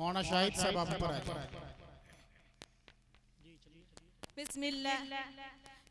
मौना शाहिद साहब आप ऊपर आए।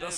10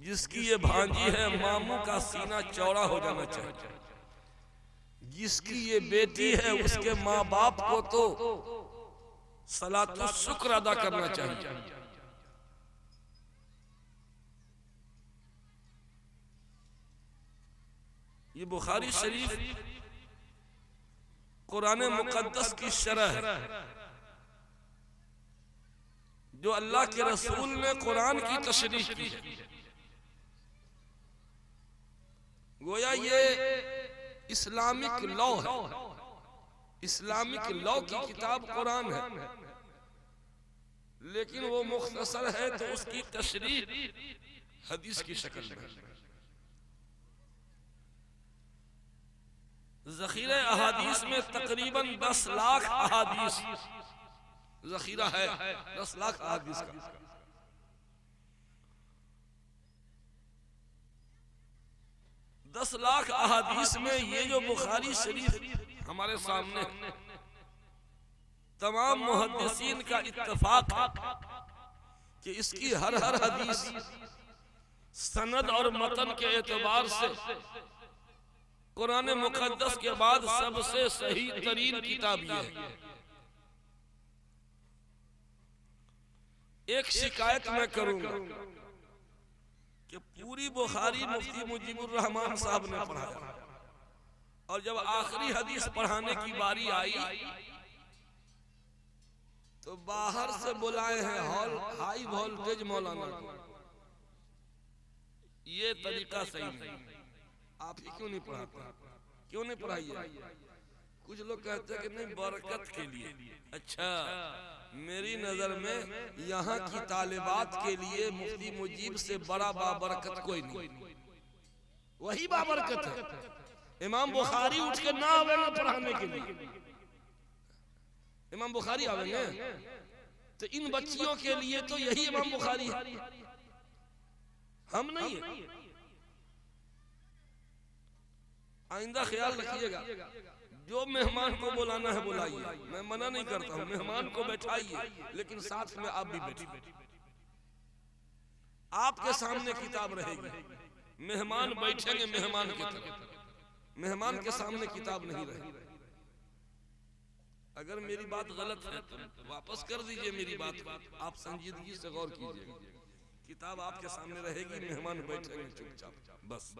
जिसकी ये भांजी है मामू का सीना चौड़ा हो जाना चाहिए। जिसकी ये बेटी है उसके माँ बाप को तो सलातु शुक्र अदा करना चाहिए। ये बुखारी शरीफ कुरान मुकद्दस की शरह है जो अल्लाह के रसूल ने कुरान की तशरीह की है। गोया ये इस्लामिक लॉ है, इस्लामिक लॉ की किताब कुरान है, लेकिन वो मुख्तसर है तो उसकी तशरीह हदीस की शक्ल में। ज़ख़ीरा अहादीस में तकरीबन 10 लाख अहादीस ज़ख़ीरा है, 10 लाख अहादीस का। 10 लाख अहादीस में ये जो बुखारी शरीफ हमारे सामने, तमाम मुहद्दिसीन का इत्तफाक है कि इसकी हर हदीस सनद और मतन के एतबार से कुरान मुकद्दस के बाद सबसे सही तरीन किताब ये है। एक शिकायत मैं करूंगा कि पूरी बुखारी मुफ्ती मुजीबुर रहमान साहब ने पढ़ाया और जब आखिरी हदीस पढ़ाने की बारी आई तो बाहर से बुलाए हैं हॉल हाई वोल्टेज मौलाना को। ये तरीका सही नहीं। आप ही क्यों नहीं पढ़ाते? क्यों नहीं पढ़ाइए? कुछ लोग कहते हैं कि नहीं बरकत के लिए। अच्छा, मेरी नजर में यहाँ की तालिबात के लिए मुफ्ती मुजीब से बड़ा बाबरकत कोई नहीं। वही बाबरकत है। इमाम बुखारी उठ के ना आवेंगे पढ़ाने के लिए, इमाम बुखारी आवेंगे तो इन बच्चियों के लिए तो यही इमाम बुखारी है, हम नहीं है। आइंदा ख्याल रखिएगा, जो मेहमान को बुलाना है बुलाइए, मैं मना नहीं करता हूँ, मेहमान को बैठाइए, लेकिन साथ में आप भी बैठिए। आपके सामने किताब रहेगी, मेहमान बैठेंगे मेहमान की तरह, मेहमान के सामने किताब नहीं रहेगी। अगर मेरी बात गलत है तो वापस कर दीजिए मेरी बात, आप संजीदगी से गौर कीजिए। किताब आपके सामने रहेगी, मेहमान बैठेंगे चुपचाप बस।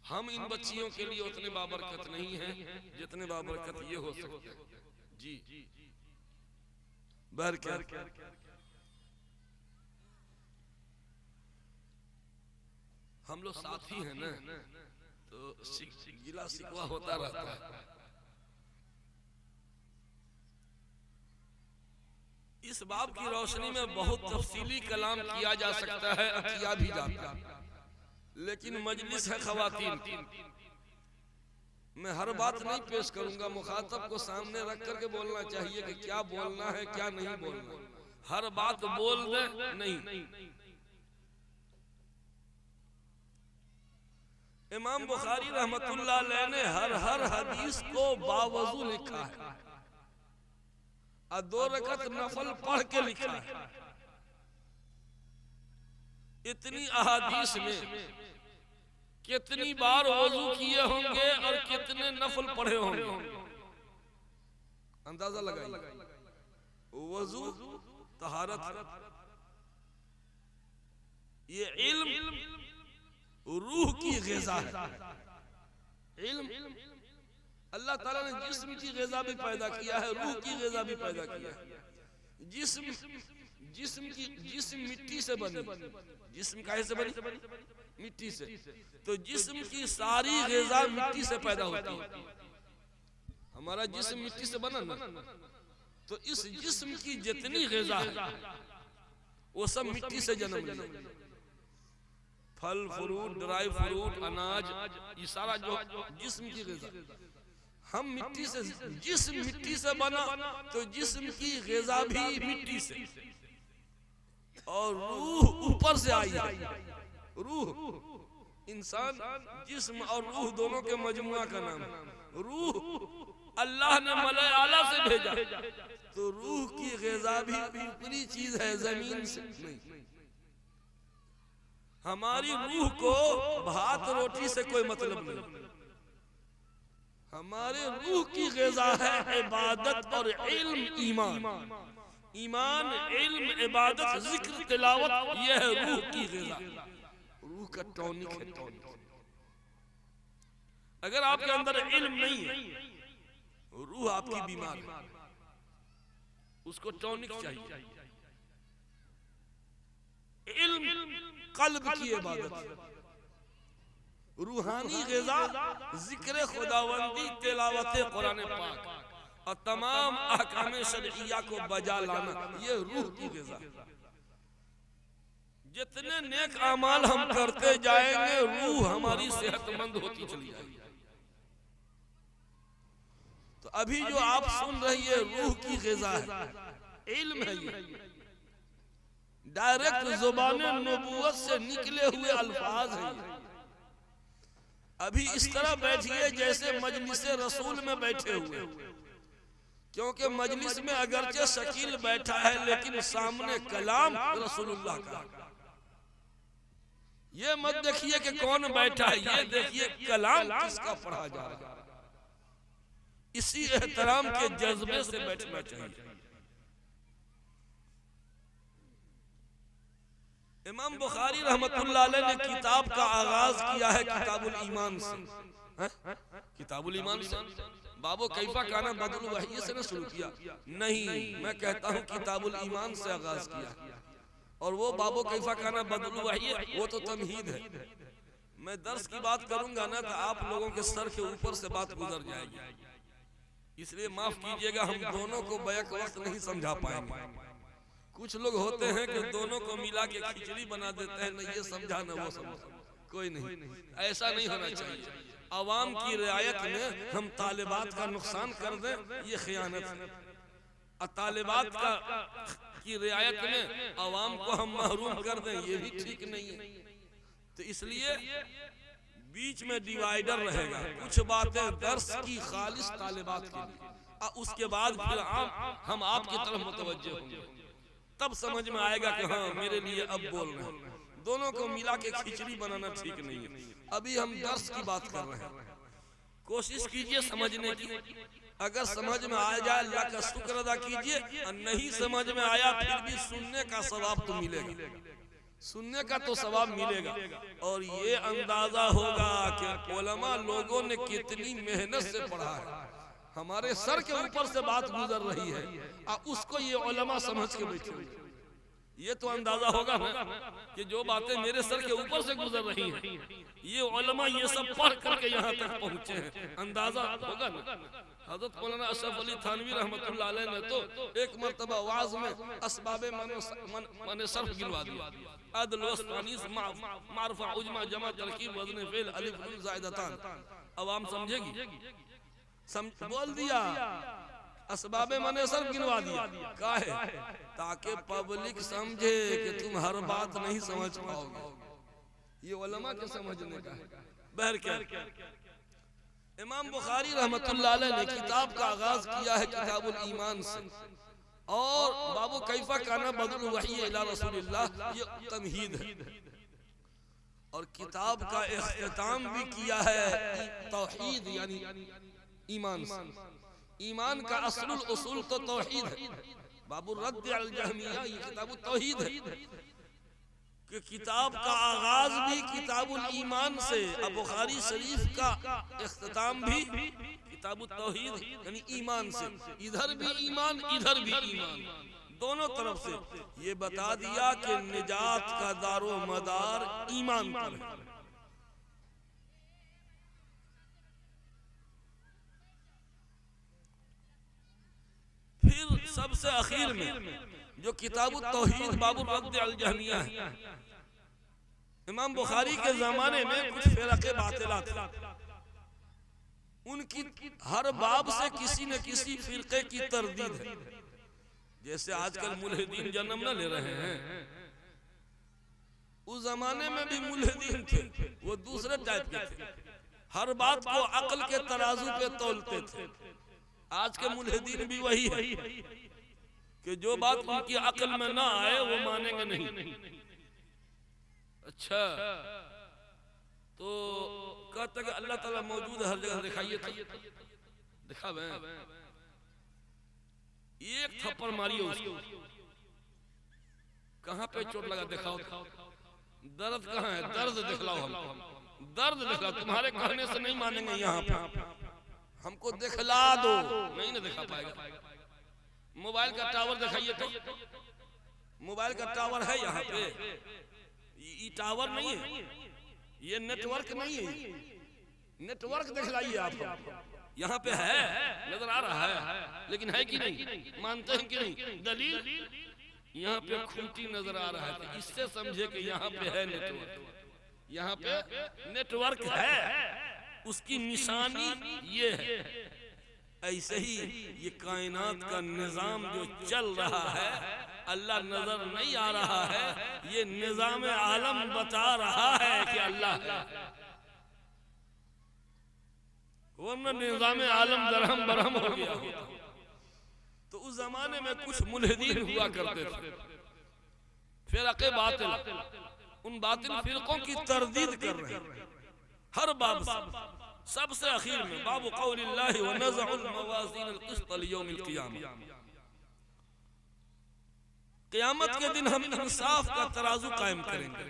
हम इन बच्चियों के लिए उतने बाबरकत नहीं हैं जितने बाबरकत ये हो सकते हैं। जी बरकत हम लोग साथी हैं ना, तो गिला शिकवा होता रहता है। इस बाब की रोशनी में बहुत तफसीली कलाम किया जा सकता है, किया भी जाता है, लेकिन मजलिस है ख़वातीन, मैं हर बात नहीं पेश करूंगा। मुखातब को सामने रख करके बोलना चाहिए कि क्या बोलना है क्या नहीं बोलना। हर बात बोल दे नहीं। इमाम बुखारी रहमतुल्लाह अलैह ने हर हदीस को बावजू लिखा है और 2 रकअत नफल पढ़ के लिखा है। इतनी अहादीस में कितनी बार वजू किए होंगे और कितने नफल पढ़े होंगे, अंदाजा लगाइए। वजू तहारत, ये इल्म रूह की ग़िज़ा है। इल्म अल्लाह ताला ने जिस्म की ग़िज़ा भी पैदा किया है, रूह की ग़िज़ा भी पैदा किया है। जिस्म मिट्टी से बनी, जिस्म काहे से बनी? मिट्टी से। तो जिस्म की सारी ग़िज़ा मिट्टी से पैदा होती है। हमारा जिस्म मिट्टी से बना ना, तो इस जिस्म की जितनी ग़िज़ा है वो सब मिट्टी से जन्म लिया। फल फ्रूट, ड्राई फ्रूट, अनाज, ये सारा जो जिस्म की ग़िज़ा, हम मिट्टी से, जिस्म मिट्टी से बना तो जिस्म की ग़िज़ा भी मिट्टी से, और रूह ऊपर से आई है। रूह, इंसान जिस्म और रूह दोनों के मजमुआ का नाम है। रूह अल्लाह ने मलाए आला से भेजा, तो रूह की ग़िज़ा भी ऊपरी चीज है, जमीन से नहीं। हमारी रूह को भात रोटी से कोई मतलब नहीं। हमारे रूह की ग़िज़ा है इबादत और इल्म ईमान। ईमान, इल्म, इबादत, जिक्र, तिलावत, यह है रूह की ग़िज़ा। रूह का टॉनिक है, टॉनिक। अगर आपके अंदर इल्म नहीं है, रूह आपकी बीमार है, उसको टॉनिक चाहिए। इल्म कल्ब की इबादत, रूहानी ग़िज़ा, जिक्र खुदावंदी, तिलावत कुरान पाक और तमाम अहकाम शरइया को बजा लाना, ये रूह की ग़िज़ा। जितने नेक अमाल हम करते जाएंगे, रूह हमारी सेहतमंद होती चली जाएगी। तो अभी जो आप सुन रही है, रूह की ग़िज़ा है, इल्म है। ये डायरेक्ट ज़ुबान नबूवत से निकले हुए अल्फाज हैं। अभी इस तरह बैठिए जैसे मजलिस रसूल में बैठे हुए, क्योंकि मजलिस में अगरचे शकील बैठा है लेकिन सामने कलाम रसूलुल्लाह का। ये मत देखिए कि कौन बैठा है, ये देखिए कलाम किसका पढ़ा जा रहा है। इसी एहतराम के जज्बे से बैठना चाहिए। इमाम बुखारी रहमतुल्लाह अलैह ने किताब का आगाज किया है किताबुल ईमान से। किताबुल ईमान से बाबो कैफा काना बदलु वही से न शुरू किया, नहीं, मैं कहता हूँ किताबुल ईमान से आगाज किया। और वो बाबो कैफा काना बदलु वही, वो तो तमहीद है। मैं दर्स की बात करूंगा ना तो आप लोगों के सर के ऊपर से बात गुजर जाएगी, इसलिए माफ कीजिएगा, हम दोनों को बैक वक्त नहीं समझा पाएंगे। कुछ लोग होते हैं कि दोनों को मिला के खिचड़ी बना देते हैं, न ये समझा न वो समझा। कोई नहीं, ऐसा नहीं होना चाहिए। अवाम की रियायत में हम तालिबात का नुकसान कर दें, ये खियानत है। और तालिबात का की रियायत में अवाम को हम महरूम कर दें, ये भी ठीक नहीं है। तो इसलिए बीच में डिवाइडर रहेगा। कुछ बातें दर्स की खालिस तालिबात के लिए, और उसके बाद फिर हम आपकी तरफ मुतवज्जे होंगे, तब समझ में आएगा कि हाँ मेरे लिए अब बोल रहे हैं। दोनों को मिला के खिचड़ी बनाना ठीक नहीं है। अभी हम दर्स की बात कर रहे हैं, कोशिश कीजिए समझने की। अगर समझ में आ जाए अल्लाह का शुक्र अदा कीजिए, और नहीं समझ में आया फिर भी सुनने का सवाब तो मिलेगा, सुनने का तो सवाब मिलेगा। और ये अंदाजा होगा कि उलमा लोगों ने कितनी मेहनत से पढ़ा है। हमारे सर के ऊपर से बात गुजर रही है और उसको ये उलमा समझ के बैठे हुए, ये तो अंदाजा होगा ना कि जो बातें मेरे सर के ऊपर से गुजर रही हैं, ये उलमा ये सब पढ़ करके यहाँ तक पहुँचे हैं, अंदाजा होगा ना। हज़रत मौलाना अशरफ अली थानवी रहमतुल्लाह अलैह ने तो एक मर्तबा वाज में असबाबे माने सर्फ गिनवा दिया। अदल वस्त अनीस मारफा उजमा जमा तरकीब वज़न फ़ेल अलिफ नून ज़ायदतान। अवाम समझेगी, बोल दिया असबाबे माने सर्फ गिनवा दिया, काहे? ताकि पब्लिक समझे कि तुम हर बात नहीं समझ पाओगे। ये उलमा के समझने का है। बहर क्या, इमाम बुखारी रहमतुल्लाह अलैह ने किताब का आगाज किया है किताबुल ईमान से, और बाबू कैफा काना बदलु वही इला रसूलिल्लाह, ये तमहीद है। और किताब का इख्तिताम भी किया है तौहीद यानी ईमान से। ईमान का असलुल उसूल तो तौहीद है। बाबू रद्द अल जहमिया, ये किताब तौहीद है कि किताब का आगाज भी किताबुल ईमान से, और बुखारी शरीफ का इख्तिताम भी किताबुत तौहीद यानी ईमान से। इधर भी ईमान, इधर भी ईमान, दोनों तरफ से ये बता दिया कि निजात का दारो मदार ईमान पर है। फिर सबसे आखिर में जो किताबुत तौहीद बाबू रद्द अल जहमिया है, इमाम बुखारी के जमाने में कुछ फिरके बातिला थे। उनकी हर बाब से किसी न किसी फिरके की तरदीद है। जैसे आजकल मुल्हिदीन जन्म न ले रहे हैं, उस जमाने में भी मुल्हिदीन थे, वो दूसरे टाइप के थे। हर बात को अक्ल के तराजू पे तौलते थे। आज के मुल्हिदीन भी वही है कि जो बात उनकी अक्ल में ना आए वो मानेंगे नहीं। अच्छा, तो कहता कि अल्लाह ताला मौजूद है हर जगह, दिखाइए तो दिखावे। एक थप्पड़ मारियो उसको, कहाँ पे चोट लगा दिखाओ, दर्द कहाँ है, दर्द दिखलाओ हमको, दर्द दिखलाओ। तुम्हारे कहने से नहीं मानेंगे, यहाँ पे हमको दिखला दो, नहीं ना दिखा पाएगा। मोबाइल का टावर दिखाइए तो, मोबाइल का टावर है यहाँ पे, ये टावर नहीं है, ये नेटवर्क नहीं है, नेटवर्क दिखलाइए आप, यहाँ पे है, नजर आ रहा है, लेकिन है कि नहीं, मानते हैं कि नहीं? दलील यहाँ पे खूंटी नजर आ रहा है, तो इससे समझे कि यहाँ पे है नेटवर्क, यहाँ पे नेटवर्क है, उसकी निशानी ये है। ऐसे ही ये कायनात का निजाम जो चल रहा है, अल्लाह नजर नहीं आ रहा है, ये निजाम आलम बता रहा है कि अल्लाह है, वरना निजाम आलम दरहम बरहम हो गया होता। तो उस जमाने में कुछ मुल्हिदीन हुआ करते थे, फिरक़े बातिल, उन बातिल फिरकों की तरदीद कर रहे हैं हर बाब से। सबसे आखिर में बाबु क़ौलिल्लाहि व नज़अुल मवाज़ीनल क़िस्त लियौमिल क़ियामह, क़यामत के दिन हम इंसाफ का तराजू कायम करेंगे,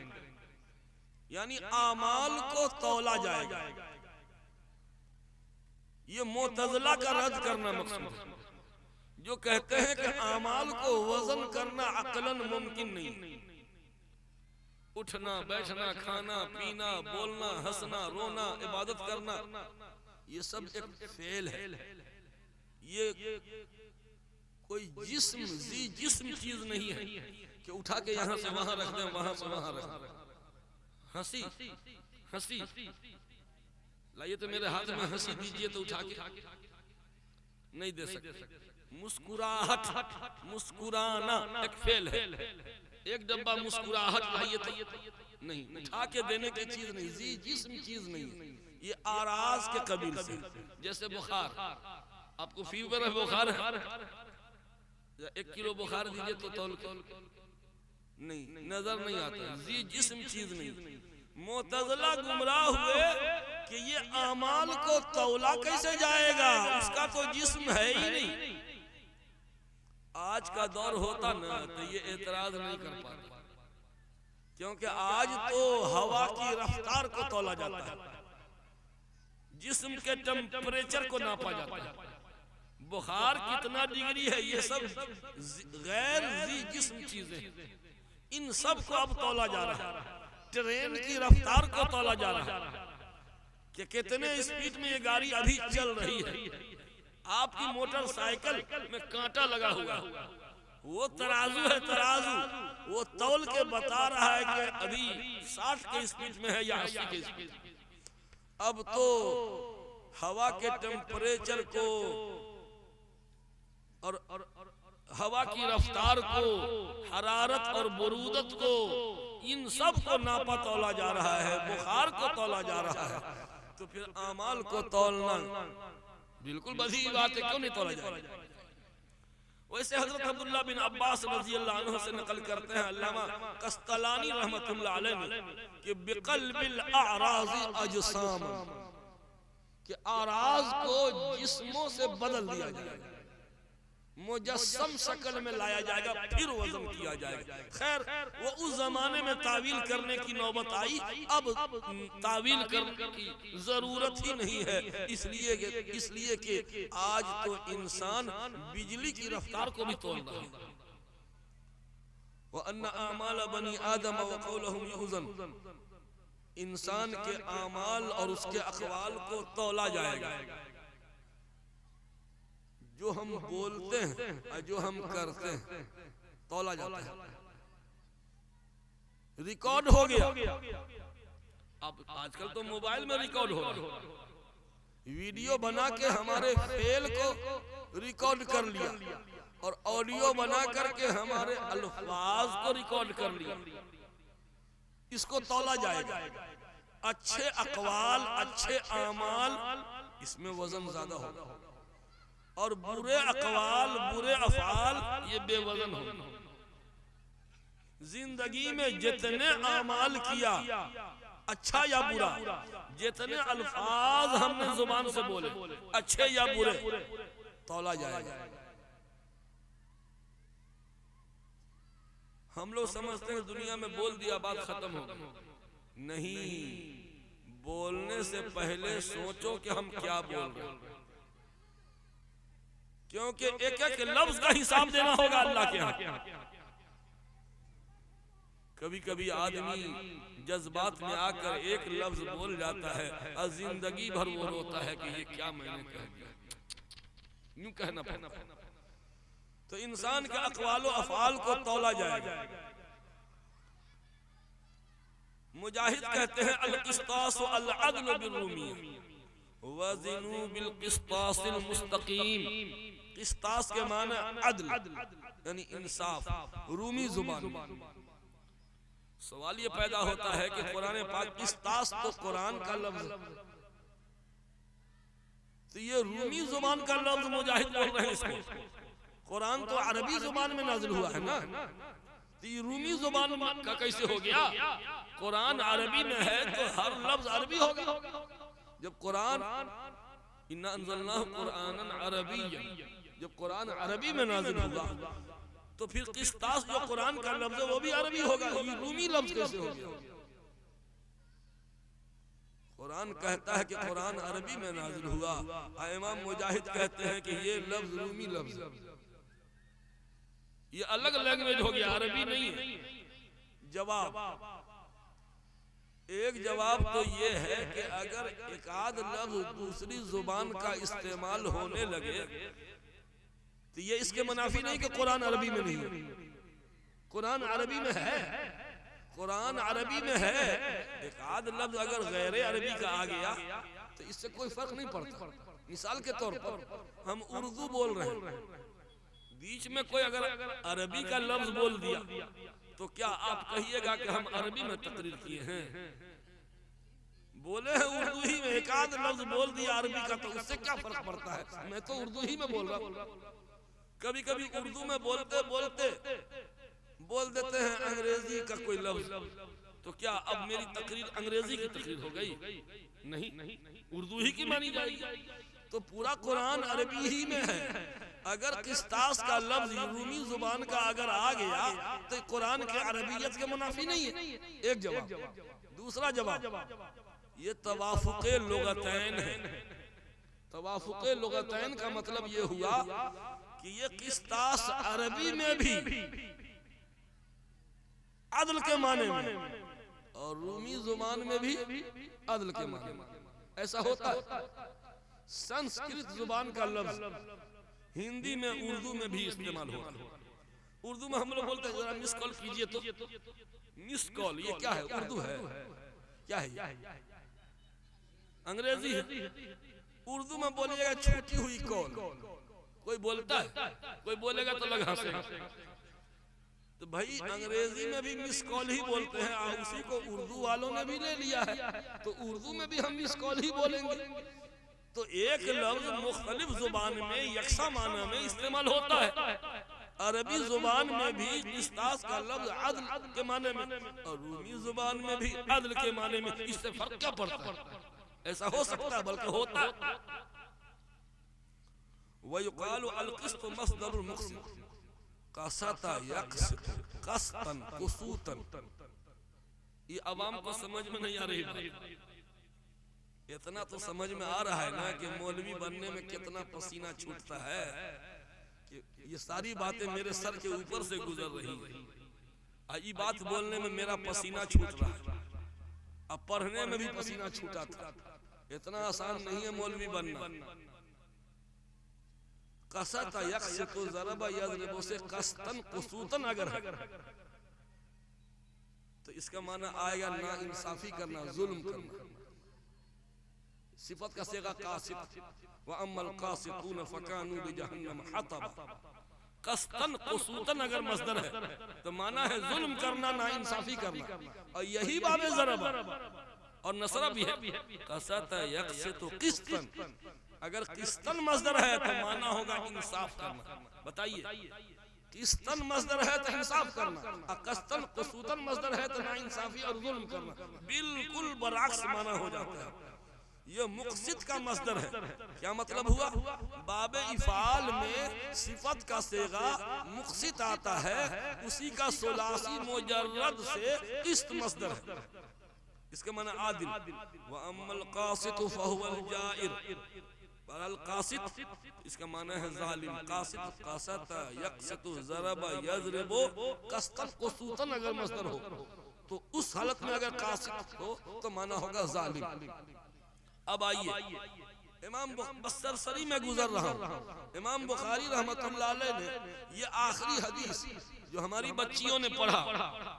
यानी आमाल को तौला जाएगा। ये मुअतज़िला का रद्द करना मकसूद है, जो कहते हैं कि आमाल को वजन करना अक़लन मुमकिन नहीं। उठना बैठना, खाना पीना, बोलना, हंसना, रोना, इबादत करना, ये सब एक फेल है। ये कोई जिस्म चीज नहीं है कि उठा के यहाँ से वहां रख दें, वहां से वहां रख दें। हंसी लाइए तो मेरे हाथ में हंसी दीजिए तो उठा के नहीं दे सकते। मुस्कुराना एक फेल है। एक डब्बा मुस्कुराहट लाइए तो नहीं, उठा के देने की चीज नहीं, जिस्म चीज नहीं, ये आराज के कबील से। जैसे बुखार, आपको फीवर है, बुखार है, 1 किलो बुखार दीजिए तो तौल नहीं, नजर नहीं आता, जिस्म चीज नहीं। मुअतज़िला गुमराह हुए कि ये आमाल को तौला कैसे जाएगा, उसका तो जिस्म है ही नहीं। आज का दौर होता ना तो ये एतराज नहीं कर पाते, क्योंकि आज तो हवा की रफ्तार को तौला जाता है, जिस्म के टेम्परेचर को नापा जाता है, बुखार कितना डिग्री है, ये सब गैर जिस्म चीजें, इन सब को अब तौला जा रहा है। ट्रेन की रफ्तार को तौला जा रहा है कि कितने स्पीड में ये गाड़ी अभी चल रही है। आपकी मोटरसाइकिल में कांटा लगा हुआ, वो तराजू है, तराजू वो तौल के बता रहा है कि अभी 60 के स्पीड में है या 80 के स्पीड। अब तो हवा के टेम्परेचर को और हवा की रफ्तार को, हरारत और बरूदत को, इन सब को नापा तौला जा रहा है, बुखार को तौला जा रहा है। तो फिर आमाल को तौलना बिल्कुल बधी बात है, क्यों नहीं तौला जाएगा। वैसे हजरत अब्दुल्लाह बिन अब्बास रज़ियल्लाहु अन्हु से नकल करते हैं अल्लामा कस्तलानी रहमतुल्लाह अलैह कि बिक़ल्बिल अअराज़ अजसाम, कि आराज को जिस्मों से बदल दिया जाएगा, मुजस्सम शक्ल में लाया जाएगा, फिर वजन किया जाएगा। खैर वो उस जमाने में तावील करने की नौबत आई, अब तावील करने की जरूरत ही नहीं है, इसलिए कि आज तो इंसान बिजली की रफ्तार को भी तोड़ रहा है। व अन्ना आमाल बनी आदम व क़ौलहुम युज़न, इंसान के आमाल और उसके अक़वाल को तौला जाएगा। जो हम बोलते हैं और जो हम करते हैं तौला जाता है, रिकॉर्ड हो गया। अब आजकल तो मोबाइल में रिकॉर्ड हो रहा है, वीडियो बना के हमारे फेल को रिकॉर्ड कर लिया और ऑडियो बना करके हमारे अल्फाज को रिकॉर्ड कर लिया। इसको तौला जाएगा। अच्छे अक़वाल, अच्छे आमाल, इसमें वजन ज्यादा होगा, और बुरे अक़वाल, बुरे अफ़आल ये बेवजन हो। जिंदगी में जितने अमाल किया अच्छा या बुरा, जितने अल्फाज हमने जुबान से बोले अच्छे या बुरे, तौला जाएगा। हम लोग समझते हैं दुनिया में बोल दिया बात खत्म हो गई। नहीं, बोलने से पहले सोचो कि हम क्या बोल रहे हैं, क्योंकि एक एक लफ्ज का हिसाब देना होगा अल्लाह के यहाँ। कभी कभी आदमी जज्बात में आकर एक लफ्ज बोल जाता है और जिंदगी भर वो रोता है कि ये क्या मैंने कह दिया, यूं कहना पड़ता। तो इंसान के अक़वाल व अफ़आल को तौला जाएगा। मुजाहिद कहते हैं अल-क़िस्तास अल-अदल बिर्रूमिय्या वज़िनू बिल-क़िस्तासिल मुस्तक़ीम। क़िस्तास के माने अदल यानी इंसाफ, रूमी जुबान। सवाल ये पैदा होता है कि कुरान पाक क़िस्तास तो कुरान का लफ्ज, तो ये रूमी जुबान का लफ्ज मुजाहिद बोल रहे हैं इसको। कुरान तो अरबी जुबान में नाज़िल हुआ है ना, तो ये रूमी जुबान का कैसे हो गया? कुरान अरबी में है तो हर लफ्ज अरबी होगा। जब कुरान इन्ना अंज़लनाहु कुरानन अरबिय्यन, जब कुरान अरबी में नाज़िल हुआ तो फिर क़िस्तास जो कुरान का लफ्ज है वो भी अरबी होगा। ये रूमी लफ्ज कैसे हो गया? कुरान कहता है कि कुरान अरबी में नाज़िल हुआ, इमाम मुजाहिद कहते हैं कि ये लफ्ज रूमी लफ्ज, ये अलग लैंग्वेज हो गया, अरबी नहीं है। जवाब, एक जवाब तो ये है कि अगर एक आध लफ्ज दूसरी जुबान का इस्तेमाल होने लगे तो ये इसके मुनाफी नहीं कि कुरान अरबी में नहीं है। कुरान अरबी में है, कुरान अरबी में है। एक आध लफ्ज अगर गैर अरबी का आ गया तो इससे कोई फर्क नहीं पड़ता। मिसाल के तौर पर हम उर्दू बोल रहे हैं, बीच में कोई अगर अरबी का लफ्ज बोल दिया तो क्या आप कहिएगा कि हम अरबी में तकरीर किए हैं? बोले हैं उर्दू ही में, एक आध लफ्ज बोल दिया अरबी का तो उससे क्या फर्क पड़ता है? मैं तो उर्दू ही में बोल रहा हूँ। कभी कभी उर्दू में बोलते बोलते बोल देते हैं अंग्रेजी का कोई लफ्ज, तो क्या अब मेरी तकरीर अंग्रेजी की तकरीर हो गई? नहीं, उर्दू ही की मानी जाएगी। तो पूरा कुरान अरबी ही में है। अगर क़िस्तास का लफ्ज रूमी जुबान का अगर आ गया तो कुरान के अरबियत के मुनाफी नहीं है। एक जवाब। दूसरा जवाब, ये तवाफुक़े लुग़तैन है। तवाफुक़े लुग़तैन का मतलब ये हुआ कि ये क़िस्तास अरबी में भी अदल के माने में और रूमी जुबान में भी अदल के माने में। ऐसा होता है। संस्कृत जुबान का लफ्ज हिंदी में उर्दू में भी इस्तेमाल होता है। उर्दू में हम लोग बोलते हैं जरा मिस कॉल कीजिए, तो मिस कॉल ये क्या है? उर्दू है क्या है? अंग्रेजी है। उर्दू में बोलिएगा छूटी हुई कॉल, कोई बोलता है, कोई बोलेगा तो लग हंसेगा। तो भाई अंग्रेजी में भी मिस कॉल ही बोलते हैं और उसी को उर्दू वालों ने भी ले लिया है, तो उर्दू में भी हम मिस कॉल ही बोलेंगे। तो एक लफ्ज मुख्तलिफ जुबान में यकसा माना में इस्तेमाल होता है। अरबी जुबान में भी क़िस्तास का लफ्ज अदल के माने में और रूमी जुबान में भी अदल के माने में। इससे फर्क क्या पड़ता है? ऐसा हो सकता है, बल्कि होता है। वयुक़ालु अल-क़िस्त मस्दरुल मुक़सित क़सता यक़सित क़स्तन क़ुसूतन। ये अवाम को समझ में नहीं आ रही। इतना तो समझ में आ रहा है ना कि मौलवी बनने में कितना पसीना छूटता है, कि ये सारी बातें मेरे सर के ऊपर से गुजर रही है। ये बात बोलने में मेरा पसीना छूट रहा है, अब पढ़ने में भी पसीना छूटा था। इतना आसान नहीं है मौलवी बनना। कसता यक़सितु ज़रबा यज़रिबु से कस्तन क़ुसूतन अगर है तो इसका माना आएगा ना इंसाफी करना, जुल्म करना। सिफत का सेगा कासित, व अम्मल कासितून फकानू बिजहन्नम हतबा। कस्तन क़ुसूतन अगर मस्दर है तो माना है जुल्म करना, ना इंसाफी करना। और यही बाबे ज़रबा और नसरा भी है। कसता यक़सितु क़िस्तन, अगर क़िस्तन मस्दर है तो माना होगा इंसाफ करना। बताइए किस्तन मजदर है तो इंसाफ करना, और कस्तन कसूतन मजदर है तो नाइंसाफी और जुल्म करना, बिल्कुल बरअक्स माना हो जाता है। ये मुक़सिद का मजदर है। क्या मतलब हुआ? बाबे इफ़ाल में सिफत का सेगा मुक़सिद आता है, उसी का सुलासी मुजर्रद से किस्त मजदर है। इसके माना आदिल। व अम्मल क़ासित फ़हुवल जाइर, बहरहाल क़ासित इसका माना है जालिम। क़ासित क़ासत यक़सितु ज़रबा यज़रिबु कस्तन क़ुसूतन अगर मजदर हो तो उस हालत में अगर क़ासित हो तो माना होगा जालिम। अब आइए इमाम बसरसरी में गुजर रहा हूँ। इमाम बुखारी रहमतुल्लाह अलैह ने ये आखिरी हदीस जो हमारी बच्चियों ने पढ़ा,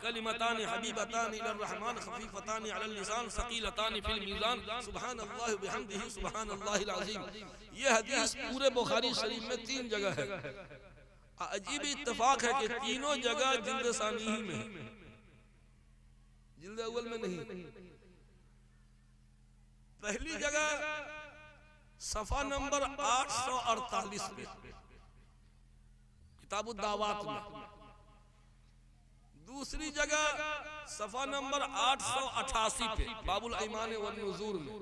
कलिमतान हबीबतान इलर रहमान खफीफतान अलल लिसान सकीलतान फिल मीज़ान सुब्हानल्लाह व बिहम्दिही सुब्हानल्लाहिल अज़ीम, ये हदीस पूरे बुखारी शरीफ में 3 जगह है। अजीब इत्तेफाक है कि तीनों जगह जिल्द सानी ही में है, जिल्द अव्वल में नहीं। पहली जगह सफा नंबर 848 पे किताब दावात में, दूसरी जगह सफा नंबर 888 पे बाबुल ईमान व नुज़ूर में,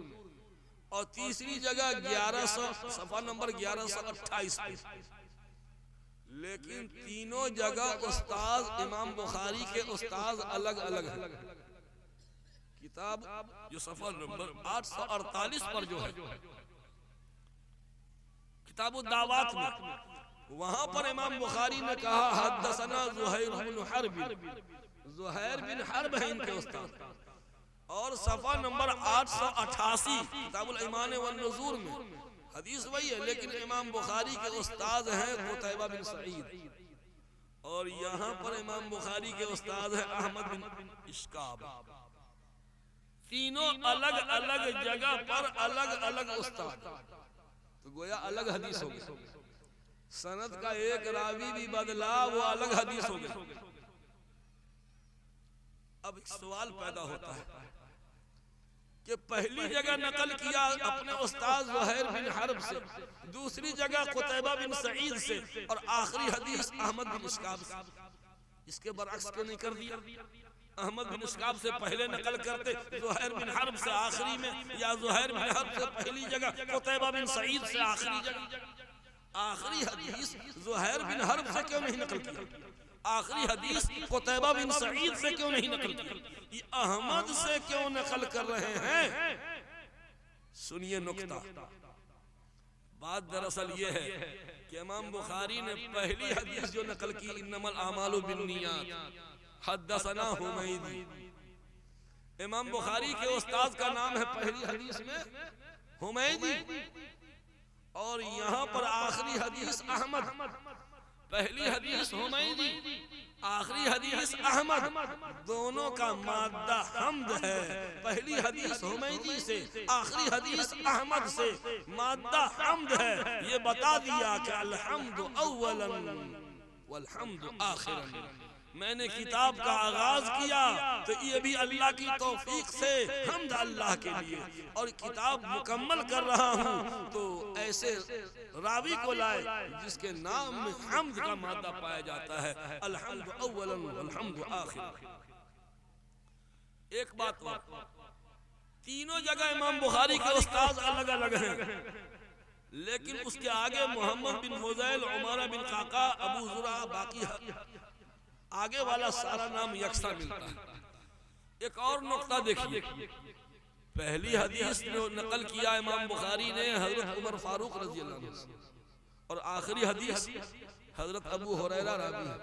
और तीसरी जगह 1100 सफा नंबर 1128 पे। लेकिन तीनों जगह उस्ताद इमाम बुखारी के उस्ताद अलग अलग हैं। किताब जो सफा नंबर 848 पर जो है किताब दावात में, वहां पर इमाम बुखारी ने कहा हद्दसना ज़ुहैर बिन हर्ब, ज़ुहैर बिन हर्ब है इनके उस्ताद। और सफा नंबर 888 किताबुल ईमान व नुज़ूर में हदीस वही है, लेकिन इमाम बुखारी के उस्ताद हैं कुतैबा बिन सईद, और यहाँ पर इमाम बुखारी के उस्ताद हैं अहमद बिन इश्काब। तीनों अलग अलग जगह पर अलग अलग उस्ताद, तो गोया अलग हदीस हो गई। सनद का एक रावी भी बदला, वो अलग हदीस हो गई। अब सवाल पैदा होता है कि पहली जगह नकल किया अपने उस्ताद ज़ुहैर बिन हर्ब से, दूसरी जगह कुतैबा बिन सईद से, और आखिरी हदीस अहमद बिन इश्काब से। इसके बरअक्स क्यों नहीं कर दिया? अहमद बिन इश्काब से पहले नकल करते ज़ुहैर बिन हर्ब से आखिरी में, या ज़ुहैर बिन हर्ब से पहली जगह कुतैबा बिन सईद से आखिरी जगह। आखिरी हदीस ज़ुहैर बिन हर्ब से क्यों नहीं नकल किया? आखिरी हदीस कुतैबा बिन सईद से क्यों नहीं नकल किया? ये अहमद से क्यों नकल कर रहे हैं? सुनिए नुक्ता। बात दरअसल ये है कि इमाम बुखारी ने पहली हदीस जो नकल की इन्नमल आमालु बिन्नियात हद्दसना हुमैदी, इमाम बुखारी के उस्ताद का नाम है पहली हदीस में हुमैदी, और यहाँ पर आखिरी हदीस अहमद। पहली हदीस हुमैदी, आखिरी हदीस अहमद, दोनों का मादा हम्द है। पहली हदीस हुमैदी से, आखिरी हदीस अहमद से मादा हम्द है। ये बता दिया कि अल्हम्दु अव्वलन वल हम्दु आखिरन। मैंने किताब का आगाज किया तो ये भी अल्लाह की तौफीक से हम्द अल्लाह के लिए, और किताब मुकम्मल कर रहा हूँ तो ऐसे रावी को लाए जिसके नाम में हम्द का मादा पाया जाता है, अल्हम्दु अव्वलन वल हम्दु आखिरन। एक बात और, तीनों जगह इमाम बुखारी के उस्ताद अलग अलग हैं, लेकिन उसके आगे मोहम्मद बिन फुज़ैल, उमारा बिन काका, अबू ज़ुरा, बाकी आगे वाला सारा नाम यकसा मिलता है। एक और नुक्ता देखिए, पहली हदीस जो नकल किया इमाम बुखारी ने हजरत उमर फारूक रज़ी अल्लाह अन्हु, और आखिरी हदीस हजरत अबू हुरैरा रावी है।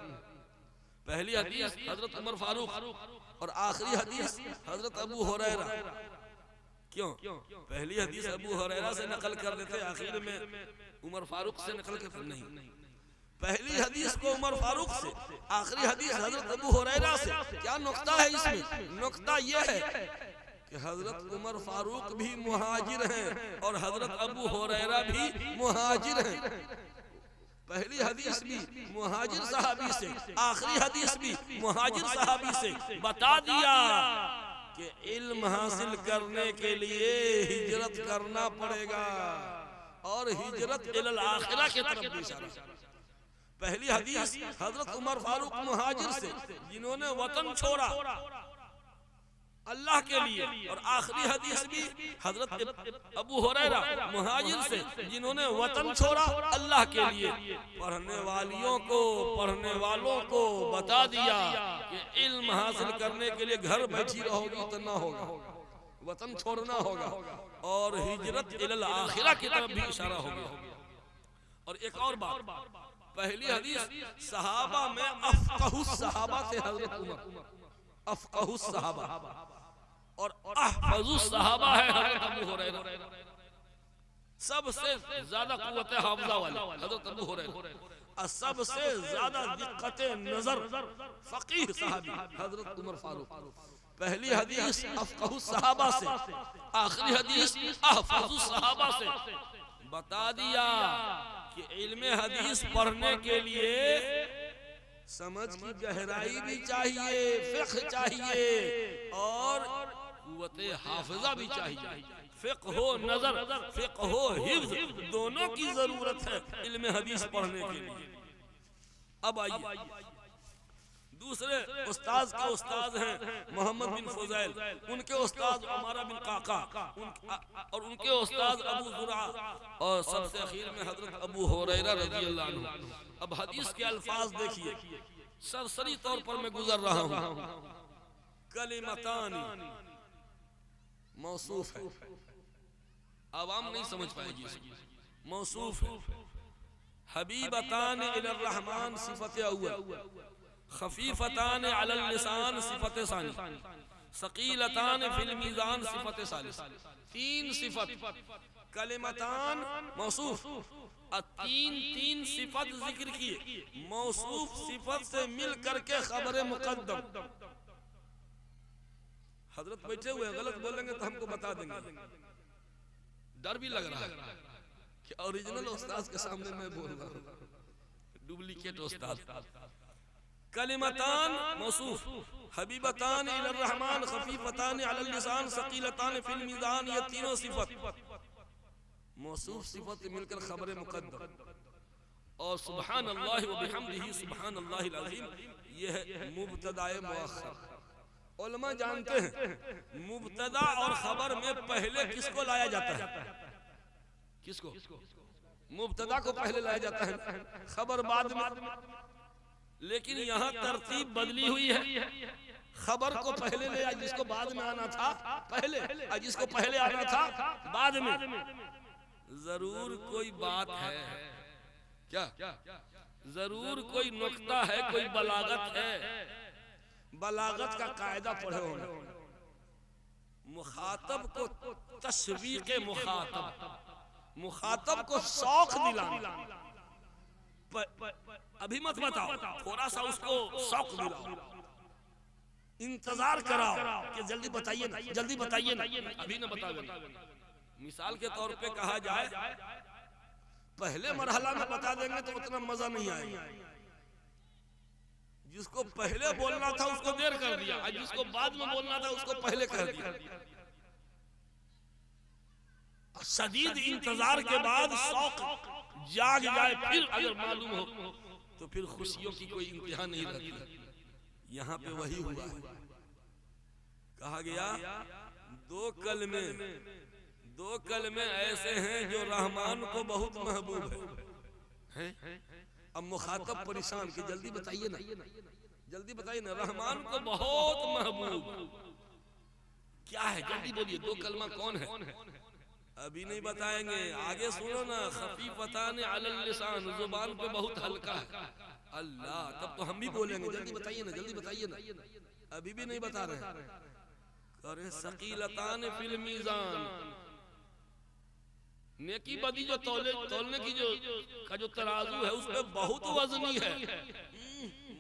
पहली हदीस हजरत उमर फारूक और आखिरी हदीस हजरत अबू हुरैरा। क्यों? पहली हदीस अबू हुरैरा से नकल कर देते, आखिर में उमर फारूक से नकल करते नहीं। पहली हदीस को उमर फारूक से, आखिरी हदीस हजरत अबू हुरैरा से। क्या नुक्ता है इसमें? नुक्ता यह है कि हजरत उमर फारूक भी मुहाजिर हैं और हजरत अबू हुरैरा भी मुहाजिर हैं। पहली हदीस भी मुहाजिर सहाबी से, आखिरी हदीस भी मुहाजिर सहाबी से। बता दिया कि इल्म हासिल करने के लिए हिजरत करना पड़ेगा, और हिजरत इलल आखिरा की तरफ इशारा। पहली हदीस हजरत उमर फारूक मुहाजिर से जिन्होंने वतन छोड़ा अल्लाह के लिए, और आखिरी हदीस भी हजरत अबू हुरैरा मुहाजिर से जिन्होंने वतन छोड़ा अल्लाह के लिए। पढ़ने वालों को बता दिया कि इल्म हासिल करने के लिए घर बैठी रहोगी तो ना होगा, वतन छोड़ना होगा, और हिजरत इलल आखिरा की तरफ भी इशारा हो गया। और एक और बात, पहली हदीस सहाबा में अफक़हुस सहाबा थे हजरत उमर, अफक़हुस सहाबा, और अहफ़ज़ुस सहाबा है हजरत अबू हुरैरा। सबसे ज्यादा कुव्वत हाफ़िज़ा वाले हजरत अबू हुरैरा, और सबसे ज्यादा दिक्कत नजर फ़क़ीह सहाबी हजरत उमर फारूक। पहली हदीस अफक़हुस सहाबा से, आखिरी हदीस अहफ़ज़ुस सहाबा से बता दिया कि इल्म हदीस पढ़ने के लिए समझ की गहराई भी चाहिए, फ़िक़्ह चाहिए, और कुव्वत हाफ़िज़ा भी चाहिए। फ़िक़्ह हो नजर, फ़िक़्ह हो हिफ्ज़, दोनों की जरूरत है इल्म हदीस पढ़ने के लिए। अब आइए, दूसरे उस्ताद के उस्ताद हैं मोहम्मद बिन फुज़ैल, उनके उस्ताद उमारा बिन काका, और उनके उस्ताद अबू ज़ुरआ, और सबसे आखिर में हजरत अबू हुरैरा रज़ियल्लाहु अन्हु। अब हदीस के अल्फाज देखिए, सरसरी तौर पर मैं गुजर रहा हूँ। कलिमतानी मौसूफ है, आवाम नहीं समझ पाएगी, मौसूफ है। हबीबतान इलर रहमान सिफत अव्वल, खफीफतान अलल लिसान सिफत सानी, सकीलतान फिल मीज़ान सिफत सालिस। तीन सिफत, कलिमतान मौसूफ, तीन सिफत जिक्र किए, मौसूफ सिफत से मिल करके खबर मुकद्दम। हजरत बैठे हुए हैं, गलत बोलेंगे तो हमको बता देंगे, डर भी लग रहा है कि ओरिजिनल उस्ताद के सामने मैं बोल रहा हूँ, डुप्लीकेट उस्ताद। कलिमतान मौसूफ, हबीबतान इलर रहमान, खफीफतान अलल लिसान, सकीलतान फिल मीज़ान, ये तीनों सिफत मौसूफ सिफत मिलकर खबर मुकद्दम। और सुभान अल्लाह व बिहम्दिही सुभान अल्लाहिल अज़ीम, ये है मुब्तदाए मुअख्खर। उलमा जानते हैं मुब्तदा और खबर में पहले किसको लाया जाता है? किसको? मुब्तदा को पहले लाया जाता है, खबर बाद में। लेकिन यहाँ तरतीब बदली हुई है, खबर को पहले ले आया, जिसको बाद में आना था पहले, और जिसको पहले आना था बाद में। जरूर कोई बात है क्या? जरूर कोई नुक्ता है, कोई बलागत है। बलागत का कायदा पढ़े होना, मुखातब को तशवीक़े मुखातब को शौक दिलाना। अभी मत बताओ, थोड़ा सा उसको शौक दिलाओ, इंतजार कराओ कि जल्दी बताइए ना, जल्दी बताइए ना, अभी ना बताओ। मिसाल के तौर पे कहा जाए, पहले मरहला में बता देंगे तो उतना मजा नहीं आएगा। जिसको पहले बोलना था उसको देर कर दिया, और जिसको बाद में बोलना था उसको पहले कर दिया। शदीद इंतजार के बाद शौक जाग जाए, फिर अगर मालूम हो तो फिर खुशियों की कोई इंतहा नहीं रहती। यहाँ पे वही हुआ है। कहा गया दो कलमे ऐसे हैं जो रहमान को बहुत महबूब है। अब मुखातब परेशान कि जल्दी बताइए ना, जल्दी बताइए ना, रहमान को बहुत महबूब क्या है, जल्दी बोलिए, दो कलमा कौन है? अभी नहीं बताएंगे, आगे सुनो ना। खफीफतान अलल लिसान, जुबान पे बहुत हल्का है। अल्लाह, तब तो हम भी बोलेंगे जल्दी बताइए ना, जल्दी बताइए ना, अभी भी नहीं बता रहे। अरे सकीलतान फिल मीज़ान, नेकी बदी जो तौलने की जो तराजू है उस पे बहुत वजनी है।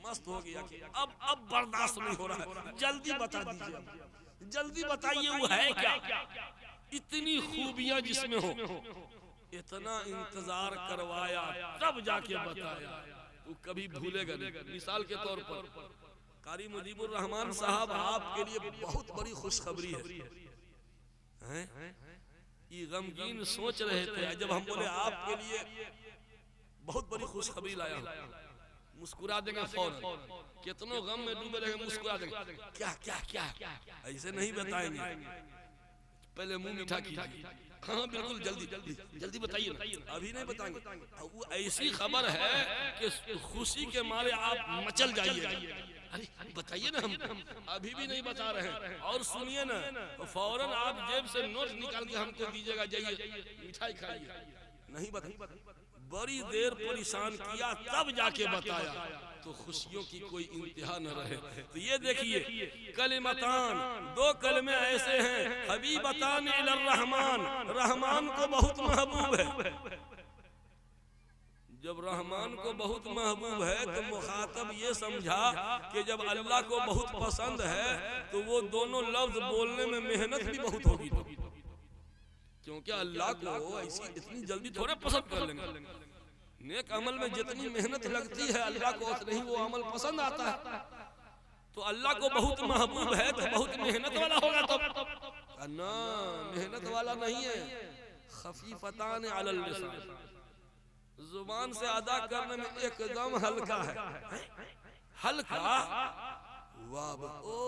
मस्त हो गया कि अब बर्दाश्त नहीं हो रहा है, जल्दी बता दीजिए, जल्दी बताइए वो है क्या, इतनी खूबियां जिसमें हो। इतना इंतजार करवाया तब जाके बताया, तू कभी भूलेगा नहीं। मिसाल के तौर पर कारी मुजीबुर रहमान साहब आपके लिए बहुत बड़ी खुशखबरी है। ये गमगीन सोच रहे थे जब हम बोले आपके लिए बहुत बड़ी खुशखबरी लाया हूं। मुस्कुरा देंगे फौरन, कितनों गम में डूबे रहेंगे मुस्कुरा देंगे, क्या क्या क्या, ऐसे नहीं बताएंगे, पहले मुंह मीठा कीजिए, हाँ बिल्कुल जल्दी जल्दी जल्दी बताइए ना, अभी नहीं बताएंगे। वो ऐसी खबर है कि खुशी के मारे आप मचल जाइए, अरे बताइए ना, हम अभी भी नहीं बता रहे हैं, और सुनिए ना तो फौरन आप जेब से नोट निकाल के हमको दीजिएगा, जाइए मिठाई खाइए, नहीं बताइए। बड़ी देर परेशान किया तब जाके बताया, तो खुशियों की कोई इंतहा न रहे। तो ये देखिए कलिमतान, दो कलमे ऐसे हैं, हबीबतान इलर रहमान, रहमान को बहुत महबूब है। जब रहमान को बहुत महबूब है तो मुखातब ये समझा कि जब अल्लाह को बहुत पसंद है तो वो दोनों लफ्ज बोलने में मेहनत भी बहुत होगी, क्योंकि अल्लाह को ऐसी इतनी जल्दी थोड़े पसंद कर लेंगे। नेक अमल में जितनी मेहनत लगती है अल्लाह को उतना ही वो अमल पसंद आता है। तो अल्लाह को बहुत महबूब है तो बहुत मेहनत वाला होगा, तो ना मेहनत वाला नहीं है। खफीफतान अलल लिसान, जुबान से अदा करने में एकदम हल्का है, हल्का, वाह ओ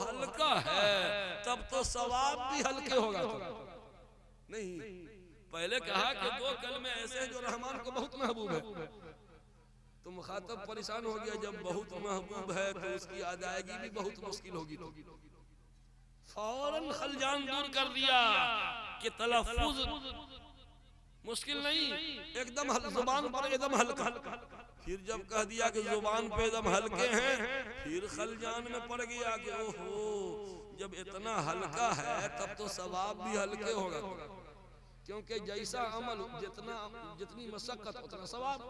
हल्का है, तब तो सवाब भी हल्के होगा। तो नहीं, पहले कहा कि दो कलमे ऐसे हैं जो रहमान को बहुत महबूब है, तो मुखातब परेशान हो गया, जब बहुत महबूब है तो उसकी अदायगी भी बहुत मुश्किल होगी। तो फौरन खलजान दूर कर दिया कि तलफ्फुज मुश्किल नहीं, एकदम जुबान पर एकदम हल्का। फिर जब कह दिया कि जुबान पे एकदम हल्के हैं, फिर खलजान में पड़ गया कि ओहो जब इतना हल्का है तब तो सवाब भी हल्के होगा, क्योंकि जैसा अमल जितनी मशक्कत उतना सवाब,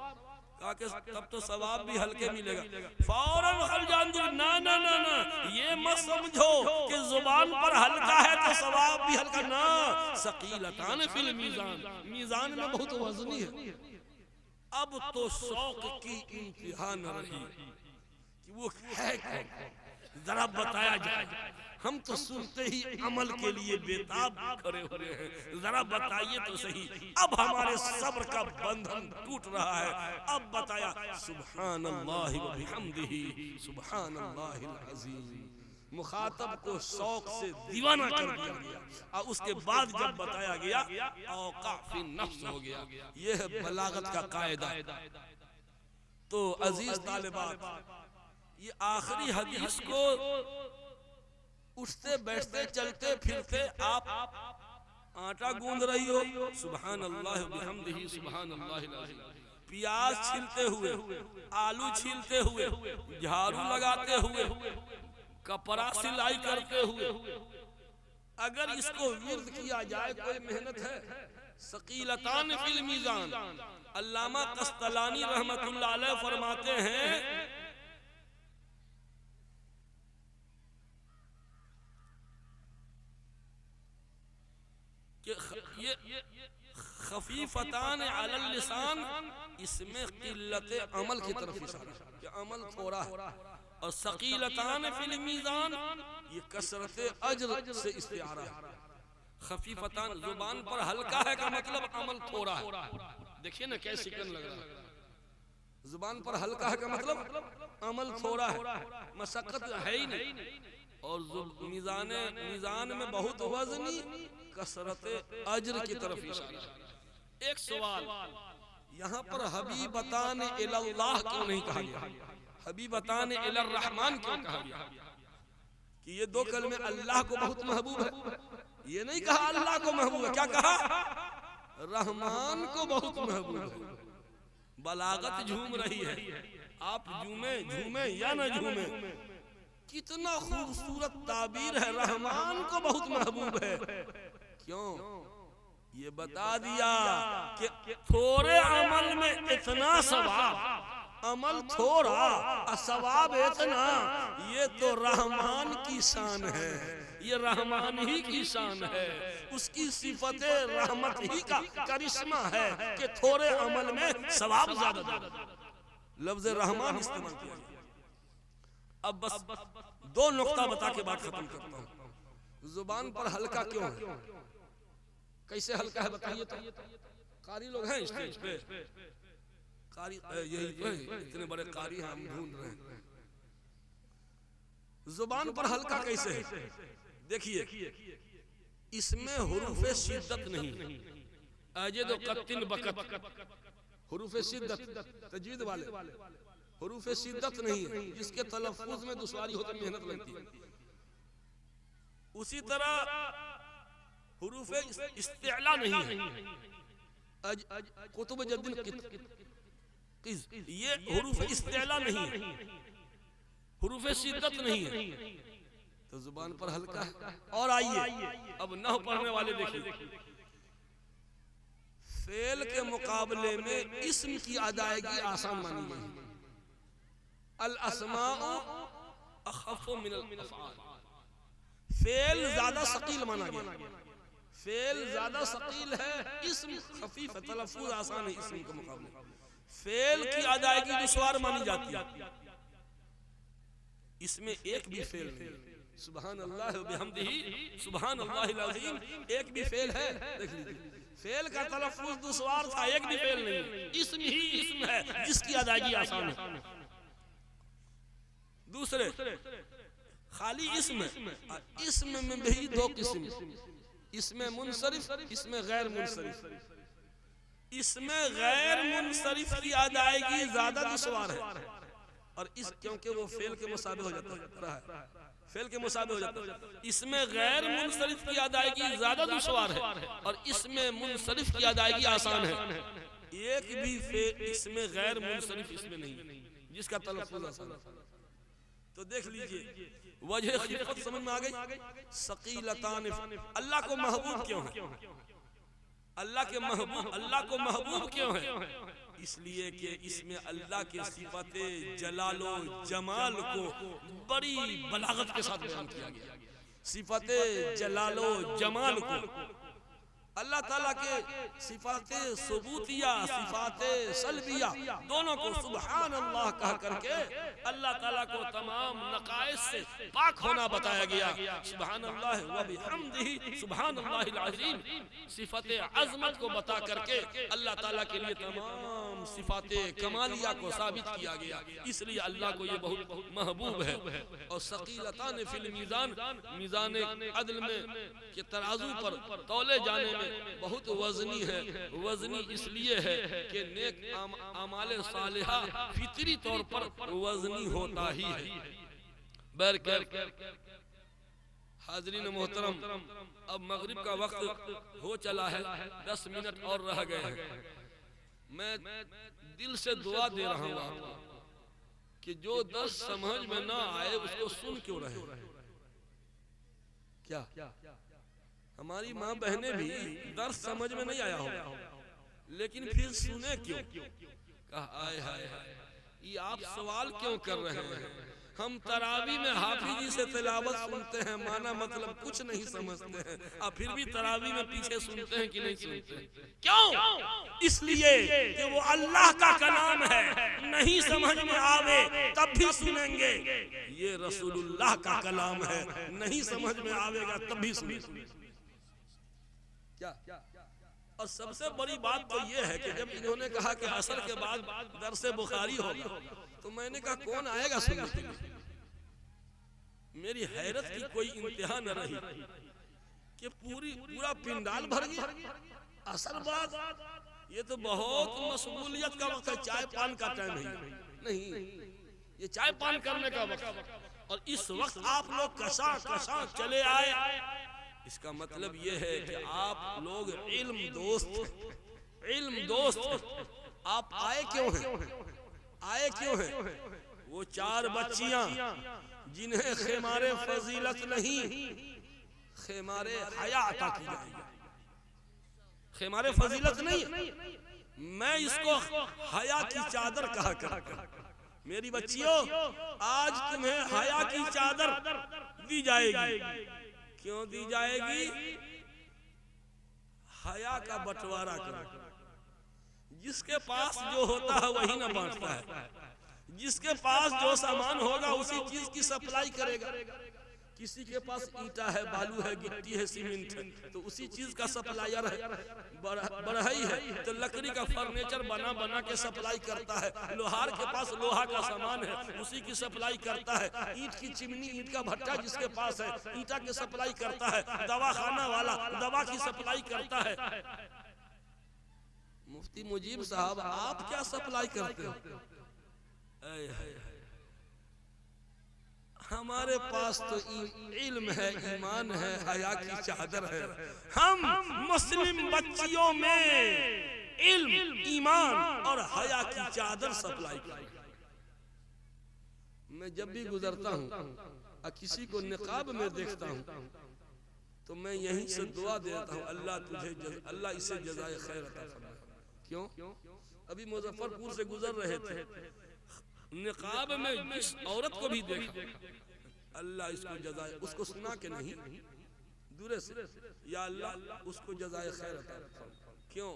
तब तो सवाब भी हल्के मिलेगा। फौरन खलजान दी, ना ना ना ना, ये मत समझो कि जुबान पर हल्का है तो सवाब भी हल्का, ना, सकीलतान फिल मीजान, मीजान में बहुत वजनी है। अब तो शौक की इंतहा न रही कि वो है कौन, जरा बताया जाए, हम तो सुनते ही अमल के लिए बेताब खड़े हो रहे हैं, जरा बताइए तो सही। अब हमारे सब्र का बंधन टूट रहा है, अब बताया। सुब्हानल्लाहि व बिहम्दिही सुब्हानल्लाहिल अज़ीम। मुखातब को शौक से दीवाना कर दिया गया, और उसके बाद जब बताया गया औका फी नफ्स हो गया। यह है बलागत का कायदा। तो अजीज तालिबात, ये आखिरी हदीस को उठते बैठते चलते फिरते आप आटा गूंद रही हो, सुब्हानल्लाह बिहम्दिही सुब्हानल्लाहिल अज़ीम, प्याज छीलते हुए, आलू छीलते हुए, झाड़ू लगाते हुए, कपड़ा सिलाई करते हुए, अगर इसको विर्द किया जाए कोई मेहनत है। सकीलतान फिल मीजान, अल्लामा कस्तलानी रहमतुल्लाह अलैह फरमाते हैं ये खफीफतान अलल लिसान, इसमें किल्लत अमल की तरफ इशारा है कि अमल थोड़ा है, और सकीलतान फिल मीजान ये कसरत अज्र से इस्तिआरा है। खफीफतान जुबान पर हल्का है का मतलब अमल थोड़ा है। देखिए ना कैसे चिकन लग रहा है, जुबान पर हल्का है का मतलब अमल थोड़ा है, मशक्कत है ही नहीं, और मीजान में बहुत वजनी, कसरत अज्र की तरफ इशारा है। एक सवाल, यहाँ पर हबीबतान इलल्लाह क्यों नहीं कहा गया, हबीबतान इलर रहमान क्यों कहा गया? कि ये दो कलमे अल्लाह को बहुत महबूब है, ये नहीं कहा अल्लाह को महबूब है, क्या कहा? रहमान को बहुत महबूब है। बलागत झूम रही है, आप झूमे या न झूमे, कितना खूबसूरत ताबीर है, रहमान को बहुत महबूब है। क्यों? ये बता दिया कि थोड़े अमल में इतना सवाब, अमल थोड़ा सवाब इतना, ये तो रहमान की शान है, ये रहमान ही की शान है, उसकी सिफते रहमत ही का करिश्मा है कि थोड़े अमल में सवाब ज्यादा। लफ्ज रहमान इस्तेमाल किया गया। अब बस दो नुक्ता बता के बात खत्म करता हूँ। जुबान पर हल्का क्यों है, कैसे हल्का है बताइए तो। कारी लोग हैं स्टेज पे, कारी यही तो है, इतने बड़े कारी हम ढूंढ रहे हैं। जुबान पर हल्का कैसे है? देखिए इसमें हुरूफे शिद्दत नहीं, अजे दो कत्तिन बकत, हुरूफे शिद्दत तजवीद वाले हुरूफे शिद्दत नहीं है, जिसके तलफ्फुज में दुश्वारी होती मेहनत लगती है। उसी तरह हुरूफे इस्तिअला नहीं है, कुतुब जद्दीन ये हुरूफ इस्तिअला नहीं है, हुरूफ शिद्दत नहीं है, तो जुबान पर हल्का है। और आइए अब नहव पढ़ने वाले देखिए, फेल के मुकाबले में इस्म की अदायगी आसान मानी गई। अल अस्माउ अखफ़्फ़ु मिनल अफ़आल, फेल ज्यादा सकील माना गया, फेल ज्यादा सकील है, इस्म खफीफ है, तलफ्फुज आसान है इस्म के मुकाबले। फेल की अदायगी दुश्वार मानी जाती है, इसमें एक भी फेल नहीं। सुभान अल्लाह व बिहम्दिही सुभान अल्लाहिल अज़ीम, एक भी फेल है। देख लीजिए, फेल का तलफ्फुज दुश्वार था, एक भी फेल नहीं। इस्म ही इस्म है जिसकी अदायगी आसान है। दूसरे खाली इस्म है, इस्म में भी दो किस्म, इसमें मुनसरिफ, इसमें गैर मुनसरिफ। इसमें गैर मुनसरिफ की अदायगी ज्यादा दुश्वार है, और इस क्योंकि वो फेल के मुसाबिक हो जाता है, फेल के मुसाबिक हो जाता है। इसमें गैर मुनसरिफ की अदायगी ज्यादा दुश्वार है, और इसमें मुनसरिफ की अदायगी आसान है। एक भी फेल इसमें गैर मुनसरिफ इसमें नहीं, जिसका तलफ्फुज आसान है। तो देख लीजिए वजह खिफत समझ में आ गई। सकीलतान, अल्लाह को महबूब क्यों है? अल्लाह के महबूब, अल्लाह को महबूब क्यों है? इसलिए कि इसमें अल्लाह के सिफाते जलालो जमाल को बड़ी बलागत के साथ बयान किया गया। सिफाते जलालो जमाल को, अल्लाह ताला के सिफाते सुबूतिया, सिफाते सल्बिया, दोनों को सुभान अल्लाह कह करके अल्लाह ताला को तमाम नकाइस से पाक होना बताया गया। सुभान अल्लाह व बिहम्दिही सुभान अल्लाहिल अज़ीम, सिफाते अज़मत को बता करके अल्लाह ताला के लिए तमाम सिफाते कमालिया को साबित किया गया। इसलिए अल्लाह को ये बहुत महबूब है। और सकीलतान फिल मीज़ान, मीज़ान अदल में के तराजू पर तौले जाने में बहुत वजनी है। वजनी इसलिए है कि नेक आमाले सालिहा फितरी तौर पर वजनी होता ही है। बरकर हाज़रीन मोहतरम, अब मगरिब का वक्त हो चला है, 10 मिनट और रह गए हैं। मैं दिल से दुआ दे रहा हूँ आपको कि जो दर्स समझ में ना आए उसको सुन क्यों रहे? क्या हमारी माँ बहनें भी दर्स समझ में नहीं आया हो, लेकिन फिर सुने क्यों? कहा आए हाय हाय, ये आप सवाल क्यों कर रहे हैं? हम तरावी में हाफिजी से तिलावत सुनते हैं, माना मतलब कुछ नहीं समझते हैं, और फिर भी तरावी में पीछे सुनते हैं कि नहीं सुनते? क्यों? इसलिए कि वो अल्लाह का कलाम है, नहीं समझ में आवे तब भी सुनेंगे। ये रसूलुल्लाह का कलाम है, नहीं समझ में आवेगा तब भी सुनेंगे। क्या? और सबसे बड़ी बात तो ये है कि जब इन्होंने कहा कि असर के बाद दर्से बुखारी होगा, तो मैंने कहा कौन आएगा सुनने के लिए? मेरी हैरत की कोई इंतहा न रही कि पूरा पिंडाल भर गया। असर बाद ये तो बहुत मशगूलियत का वक्त है, चाय पान का टाइम नहीं, ये चाय पान करने का वक्त। और इस वक्त आप लोग कशा कशा चले आए, इसका मतलब ये है कि आप लोग इल्म दोस्त आप आए क्यों हैं? आए क्यों हैं? वो 4 बच्चियां जिन्हें खेमारे फजीलत नहीं, खेमारे हया अता की जाएगी। खेमारे फजीलत नहीं, मैं इसको हया की चादर कहा करता। मेरी बच्चियों, आज तुम्हें हया की चादर दी जाएगी। क्यों दी जाएगी? हया का बंटवारा करो। जिसके पास जो होता है वही ना बांटता है, जिसके पास जो सामान होगा उसी चीज की सप्लाई करेगा। किसी के पास ईंटा है, बालू है, गिट्टी है, सीमेंट है, तो उसी चीज का सप्लायर है, बढ़ई है, तो लकड़ी का फर्नीचर बना बना के सप्लाई करता है। लोहार के पास लोहा का सामान है, उसी की सप्लाई करता है। ईंट की चिमनी, ईंट का भट्टा जिसके पास है, ईंटा की सप्लाई करता है। दवाखाना वाला दवा की सप्लाई करता है। मुफ्ती मुजीब साहब, आप क्या सप्लाई करते हो? हमारे पास तो इल्म है, ईमान है, हया की चादर है। हम मुस्लिम बच्चियों में इल्म, ईमान और हया की चादर सप्लाई करते हैं। मैं जब भी गुजरता हूँ और किसी को निकाब में देखता हूँ तो मैं यहीं से दुआ देता हूँ, अल्लाह इसे जज़ाए खैर अता फरमाए। क्यों? अभी मुजफ्फरपुर से गुजर रहे थे, निकाब में जिस औरत को भी देखा, अल्लाह इसको जज़ाए, उसको सुना के नहीं, दूर से, या अल्लाह उसको जज़ाए खैर अता फरमा। क्यों?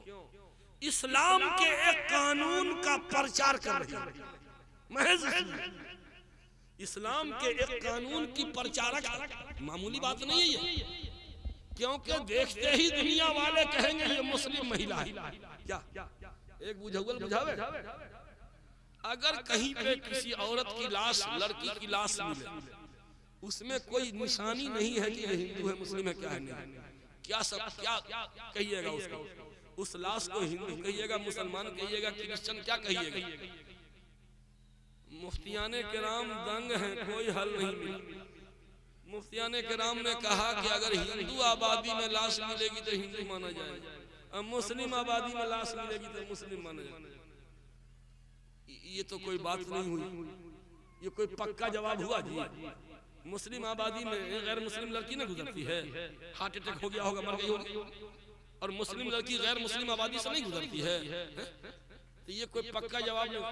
इस्लाम के एक कानून का प्रचार कर रही है, महज इस्लाम के एक कानून की प्रचारक। मामूली बात नहीं है ये, क्योंकि देखते ही दुनिया वाले कहेंगे ये मुस्लिम महिला है। क्या एक बुझौल बुझावे? अगर कहीं पे किसी औरत की लाश, लड़की की लाश मिले, उसमें कोई निशानी नहीं है कि ये हिंदू है, मुस्लिम है, क्या है, नहीं, क्या कहिएगा उसको? उस लाश को हिंदू कहिएगा, मुसलमान कहिएगा, क्रिश्चियन क्या कहिएगा? मुफ्तियाने किराम दंग हैं, कोई हल नहीं मिला। मुफ्तियाने किराम ने कहा कि अगर हिंदू आबादी में लाश मिलेगी तो हिंदू माना जाएगा, और मुस्लिम आबादी में लाश मिलेगी तो मुस्लिम माना जाएगा। ये तो कोई बात नहीं हुई, ये कोई पक्का जवाब हुआ जी? मुस्लिम आबादी में गैर मुस्लिम लड़की ना गुजरती है, हार्ट अटैक हो गया होगा, मर गई होगी, और मुस्लिम लड़की गैर मुस्लिम आबादी से नहीं गुजरती है? तो ये कोई पक्का जवाब नहीं।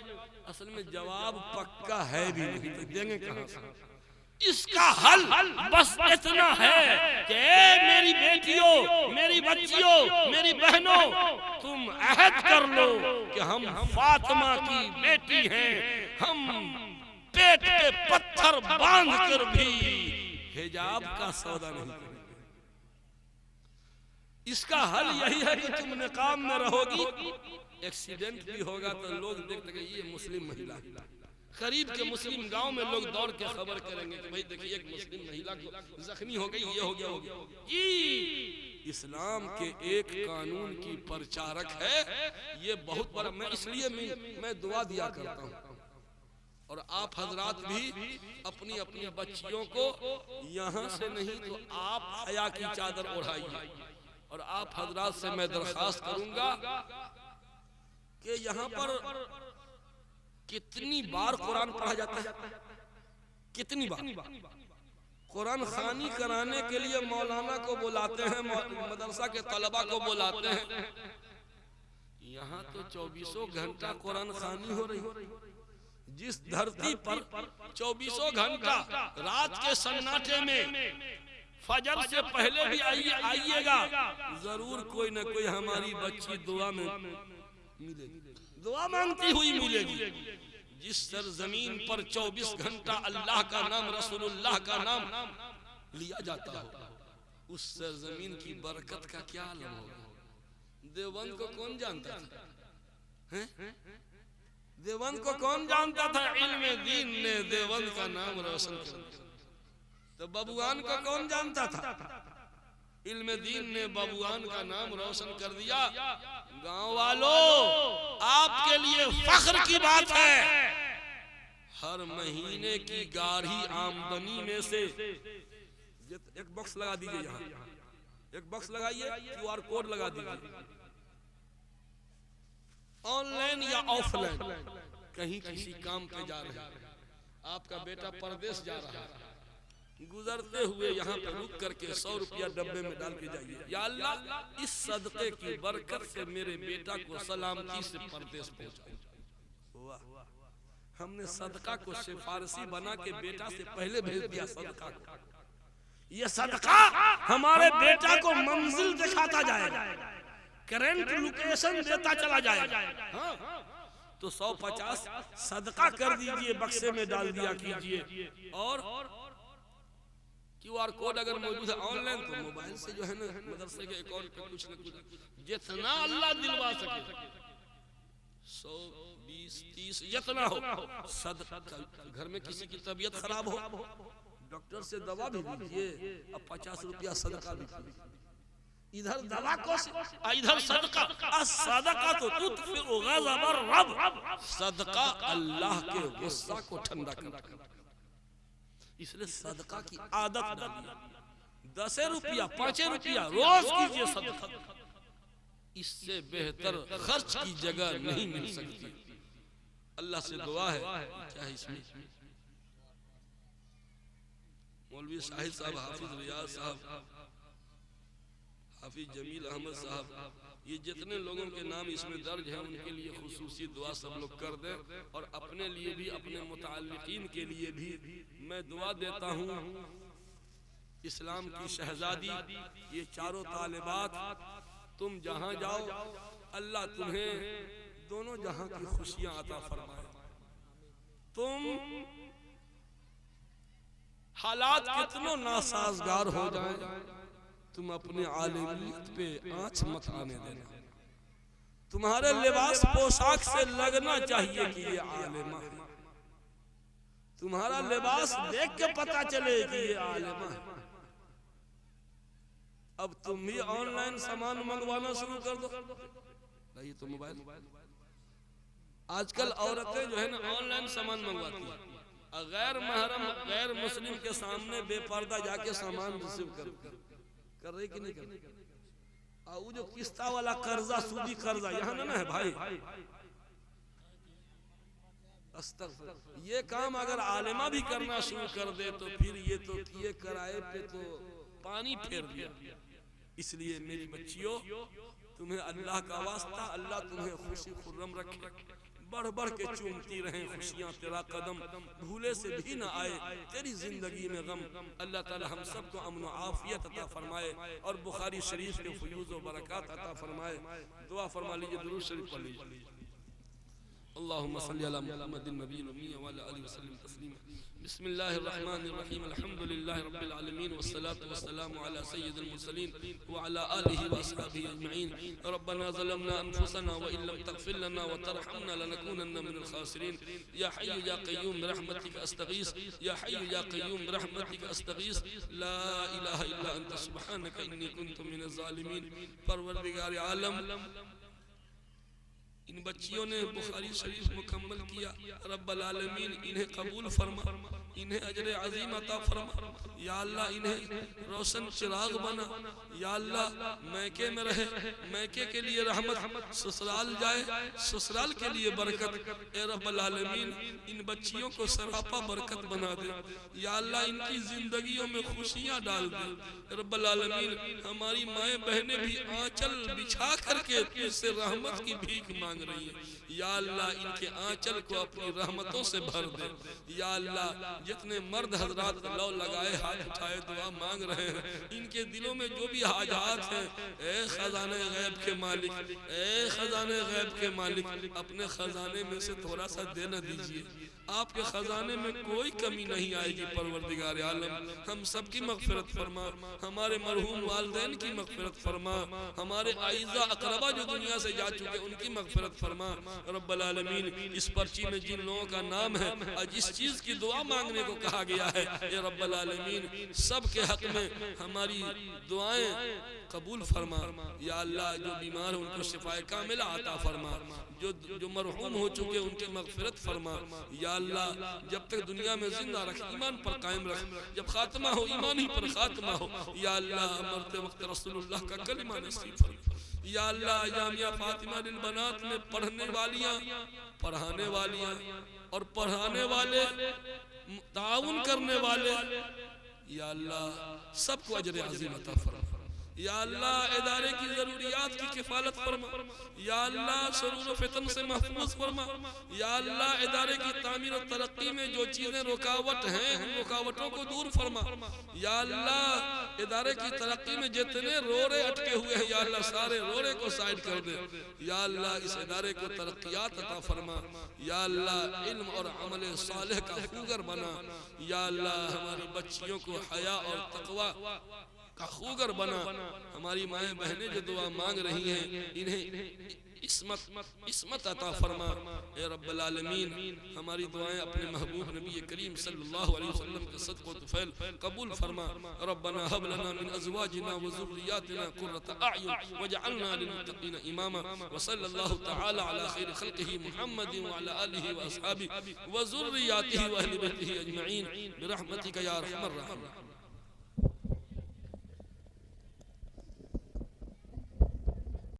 असल में जवाब पक्का है भी नहीं, तो देंगे कहां से? इसका हल बस इतना है कि मेरी बेटियों, मेरी बच्चियों, मेरी बहनों, तुम अहद कर लो कि हम फातिमा की बेटी हैं, हम पेट पे पत्थर बांध कर भी हिजाब का सौदा नहीं करेंगे। इसका हल यही है कि तुम निकाब में रहोगी, एक्सीडेंट भी होगा तो लोग देखते हैं ये मुस्लिम महिला है। करीब के मुस्लिम गांव में लोग दौड़ के खबर करेंगे कि भाई देखिए एक मुस्लिम महिला जख्मी हो गई, ये हो गया, हो गया। ये इस्लाम के एक कानून की प्रचारक है, ये बहुत बड़ा। मैं इसलिए मैं दुआ दिया करता हूँ, और आप हजरात भी अपनी अपनी बच्चियों को यहाँ से नहीं तो आप हया की चादर ओढ़ाइए। और आप हजरात से मैं दरखास्त करूंगा कि यहाँ पर कितनी बार कुरान पढ़ा जाता है, कितनी बार कुरान खानी कराने के लिए मौलाना को बुलाते हैं, मदरसा के तलबा को बुलाते हैं। यहाँ तो 24 घंटा कुरान खानी हो रही। जिस धरती पर 24 घंटा रात के सन्नाटे में फजर से पहले भी आइएगा, जरूर कोई न कोई हमारी बच्ची दुआ में मिलेगी, दुआ मांगती हुई मिलेगी। जिस सरजमीन पर 24 घंटा अल्लाह का नाम, रसूलुल्लाह का नाम लिया जाता हो, उस सरजमीन की बरकत का क्या आलम होगा? देवबंद को कौन जानता था? देवबंद को कौन जानता था? इल्मे दीन ने देवबंद का नाम रोशन कर दिया। तो बबुआन को कौन जानता था? इल्मे दीन ने बबुआन का नाम रोशन कर दिया। गांव वालों, आपके लिए फख्र की बात है, हर महीने की गाढ़ी आमदनी में से एक बॉक्स लगा दीजिए, यहाँ एक बॉक्स लगाइए, QR कोड लगा दीजिए। ऑनलाइन या ऑफलाइन कहीं किसी काम पे जा रहे हैं, आपका बेटा परदेश जा रहा है, गुजरते हुए यहाँ पे रुक करके 100 रुपया डब्बे में डाल के जाइए, या अल्लाह इस सदके की बरकत से मेरे बेटा को सलामती से परदेश पहुंचाओ। हमने सदका को सिफारसी बना के बेटा से पहले भेज दिया सदका को। ये सदका हमारे बेटा को मंजिल दिखाता जाएगा, करंट लोकेशन देता चला जाएगा। हाँ, तो 150 सदका कर दीजिए, बक्से में डाल दिया कीजिए, और QR कोड अगर मौजूद है ऑनलाइन तो मोबाइल से जो है ना मदरसे के अकाउंट पे कुछ न कुछ जितना अल्लाह दिलवा सके 100 20 30 जितना हो सदका। घर में किसी की तबीयत खराब हो डॉक्टर से दवा भी दीजिए अब 50 रुपया सदका भी कीजिए। इधर दवा को इधर सदका। सदका तो तुतफिउ गज़ब रब, सदका अल्लाह के गुस्सा को ठंडा करता है। इसलिए सदका की आदत डालिए। 10 रुपया 5 रुपया रोज कीजिए सदका। इससे बेहतर खर्च की जगह नहीं मिल सकती। अल्लाह से दुआ है क्या है इसमें मौलवी शाहिद साहब, हाफिज रियाज साहब, हाफिज जमील अहमद साहब, ये जितने लोगों के नाम इसमें दर्ज हैं उनके लिए खुसूसी दुआ सब लोग कर दें। और अपने लिए भी अपने मुताल्लिकीन के लिए भी मैं दुआ देता हूँ। इस्लाम की शहजादी ये चारों तालिबात, तुम जहाँ जाओ अल्लाह तुम्हें दोनों जहाँ की खुशियाँ अता फरमाए। तुम हालात कितनों नासाजगार हो जाए तुम अपने आलिमियत पे आँच मत आने देना। तुम्हारे लिबास पोशाक से लगना चाहिए कि ये आलिमा है। तुम्हारा लिबास देख के पता चले कि ये आलिमा है। अब तुम भी ऑनलाइन सामान मंगवाना शुरू कर दो। ये तो मोबाइल आजकल औरतें जो है ना ऑनलाइन सामान मंगवाती है। गैर महरम गैर मुस्लिम के सामने बेपर्दा जाके सामान रिसीव कर रही कि नहीं कर रही। वो जो किस्ता वाला कर्जा सूदी कर्जा यहाँ ना है भाई। अस्तगफिर। ये काम अगर आलिमा भी करना शुरू कर दे तो फिर ये तो किए कराए पे तो पानी फेर दिया। इसलिए मेरी बच्चियों तुम्हें अल्लाह का वास्ता, अल्लाह तुम्हें खुशी खुर्रम रखे, बढ़ बढ़ के चूमती रहें खुशियाँ तेरा कदम, भूले से भी ना आए तेरी जिंदगी में गम। अल्लाह ताला हम सबको अमन आफियत अता फरमाए और बुखारी शरीफ के फयूज़ व बरक़ात अता फरमाए। दुआ फरमा लीजिए, दुरूद शरीफ पढ़ लीजिए। अल्लाहुम्मा सल्ली अला मुहम्मदिन नबिय्यिल उम्मी व अला आलिहि वसल्लम तस्लीमा। बिस्मिल्लाहिर रहमानिर रहीम। अल्हम्दुलिल्लाहि रब्बिल आलमीन वस्सलातु वस्सलामु अला सय्यिदिल मुरसलीन व अला आलिहि व अस्हाबिहि अजमईन। रब्बना ज़लमना अनफुसना व इन लम तग़फिर लना व तरहमना लनकूनन्ना मिनल खासिरीन। या हय्यु या क़य्यूम बिरहमतिका अस्तगीस, या हय्यु या क़य्यूम बिरहमतिका अस्तगीस, ला इलाहा इल्ला अंता सुब्हानका इन्नी कुन्तु मिनज़ ज़ालिमीन। परवरदिगार आलम, इन बच्चियों ने बुखारी शरीफ मुकम्मल किया। रब्बल आलमीन इन्हें कबूल फरमा, इन्हें अजर अजीम अता फरमा। या अल्लाह इन्हें रोशन चिराग बना। या अल्लाह मैके में रहे, मैके के लिए रहमत, ससुराल जाए ससुराल के लिए बरकत। ए रब्बल आलमीन इन बच्चियों को सरापा बरकत बना दे। या अल्लाह इनकी जिंदगियों में खुशियाँ डाल दे। रब्बल आलमीन हमारी माएँ बहनें भी आंचल बिछा करके तुझसे रहमत की भीख मांग रही है। या अल्लाह इनके आंचल को अपनी रहमतों से भर दे। या अल्लाह जितने मर्द हजरात लौ लगाए हाथ उठाए दुआ मांग रहे हैं, इनके दिलों में जो भी हाजात हैं, ए खजाने गैब के मालिक, ए खजाने गैब के मालिक, अपने खजाने में से थोड़ा सा देना दीजिए। आपके खजाने में कोई कमी नहीं आएगी। परवरदिगार आलम हम सब की मग़फ़िरत फरमा, हमारे मरहूम वालिदैन की मग़फ़िरत फरमा, हमारे आइज़ा अक़रबा जो दुनिया से जा चुके उनकी मग़फ़िरत फरमा। रब्बल आलमीन इस पर्ची में जिन लोगों का नाम है और जिस चीज़ की दुआ मांगने को कहा गया है, ये रब्बल आलमीन सब के हक़ में हमारी दुआएं कबूल फरमा। या अल्लाह जो बीमार हैं उनको शिफाए कामिला अता फरमा, जो मरहूम हो चुके उनकी मग़फ़िरत फरमा। या अल्लाह जब तक दुनिया में जिंदा रख, ईमान पर कायम रख, जब खात्मा हो ईमान ही पर खात्मा हो। या अल्लाह मरते वक्त रसूलुल्लाह का कलिमा नसीब फरमा। या अल्लाह जामिया फातिमा लिल बनात में पढ़ने वालियाँ, पढ़ाने वालियाँ और पढ़ाने वाले, ताउन करने वाले, या अल्लाह सबको अजर अज़ीम अता फरमा। या अल्लाह इदारे की जरूरियात की किफालत फरमा, या अल्लाह शरूर व फितन से महफूज फरमा, या अल्लाह इदारे की तामीर और तरक्की में जो चीजें रुकावट हैं उन रुकावटों को दूर फरमा, या अल्लाह इदारे की तरक्की में जितने रोड़े अटके हुए हैं या अल्लाह सारे रोड़े को साइड कर दे, या अल्लाह इस इदारे को तरक्कियात अता फरमा, या अल्लाह इल्म और अमल सालेह का खूगर बना, या अल्लाह हमारी बच्चियों को हया और तकवा का खूगर बना, हमारी माएँ बहनें जो दुआ मांग रही हैं इन्हें इस्मत अता फरमा। ए रब्बल आलमीन हमारी दुआएं अपने महबूब नबी करीम सल्लल्लाहु अलैहि वसल्लम के सदक़ो तुफ़ैल कबूल फरमा। रब्बना हब लना मिन अज़वाजिना व ज़ुर्रिय्यातिना क़ुर्रता अअयुन वजअलना लिल-मुत्तक़ीना इमामा व सल्लल्लाहु तआला अला खैरि ख़ल्क़िही मुहम्मदिन व अला आलिहि व अस्हाबिही व ज़ुर्रिय्यातिही व अहलि बैतिही अजमईन बिरहमतिका या अरहमर राहिमीन।